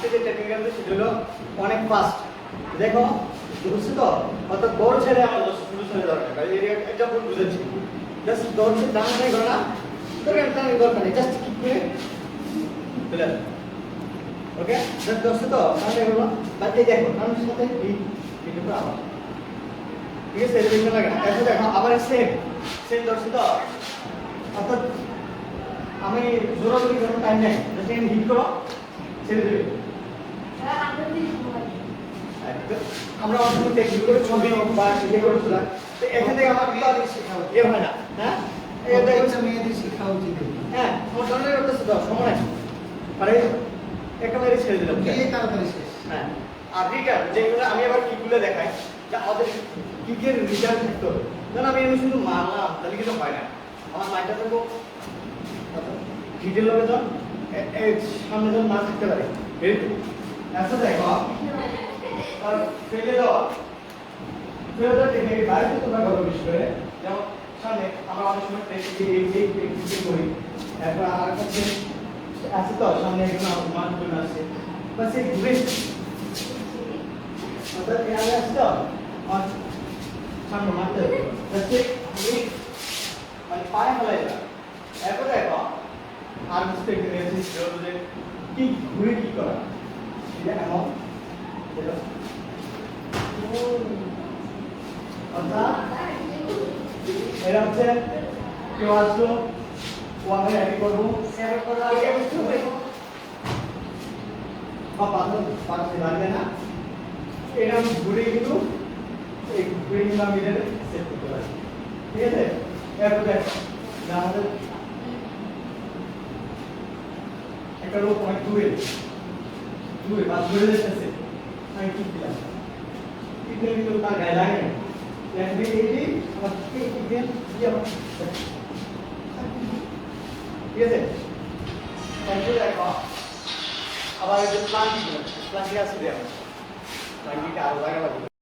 আজকে যে টেকনিক্যাল সেটা হলো অনেক ফাস্ট। দেখো বুঝছো তো, অর্থাৎ দৌড় ছেড়ে আমার শুরু ছেড়ে দরকার এই একটা ভুল বুঝেছি। জাস্ট দৌড় ছেড়ে দাঁড়ানো নাই করো না, তোর একটা দরকার নেই, জাস্ট কিক করে চলে আসো। ওকে জাস্ট দৌড়ছে তো তাহলে হলো বাদ দিয়ে দেখো মানুষের সাথে এই উপর আবার ঠিক আছে, এই জিনিসটা লাগে না। এখন দেখো আবার সেম সেম দৌড়ছে তো, অর্থাৎ আমি জোরাজোরি কোনো টাইম নেই, জাস্ট এখানে হিট করো ছেড়ে দেবে। আমরা অনেক টেকনিক করে ছবি বা ইয়ে করে তোলা, তো এখান থেকে আমার তো শেখা উচিত, হয় না হ্যাঁ, এটা হচ্ছে মেয়েদের শেখা উচিত। হ্যাঁ আমার জন্য করতেছে তো সময় নাই, আরে একেবারে ছেড়ে দিলাম এই তাড়াতাড়ি শেষ। হ্যাঁ আর রিটার্ন যেগুলো আমি আবার কিগুলো দেখাই যে আমাদের কিকের রিটার্ন থাকতে হবে, কারণ আমি এমনি শুধু মারলাম তাহলে কিন্তু হয় না। আমার মাইন্ডটা থাকবো হিটের লগে যখন সামনে যখন না থাকতে পারে এরকম আচ্ছা দেখো আর ফেলে দেওয়া টেকনিক বাইরে তো তোমরা গল্প বেশি করে, যেমন সামনে আমরা অনেক সময় টেকনিক করি, এরপর আর কাছে আছে তো সামনে একজন মানুষজন আছে বা সে ঘুরে অর্থাৎ এখানে আসছে তো সামনে মারতে হবে মানে পায়ে ফেলাই দেওয়া। এরপর দেখো আর বুঝতে পেরেছি যে কি ঘুরে কি করা, এটা এমন অর্থাৎ এটা হচ্ছে কেউ আসলো ওয়ানে অ্যাড করবো বা পাশে লাগবে না, এটা আমি ঘুরে কিন্তু এই ঘুরে কিন্তু আমি এটা সেট করতে পারি। ঠিক আছে এরপর দেখো আমাদের একটা লোক অনেক দূরে বা ঘুরে যাচ্ছে, আমি ঠিক দিলাম কিন্তু তার গায়ে লাগে না, ঠিক আছে। দেখো আবার প্লান্টিং আছে, প্লান্টিং আছে আরো জায়গা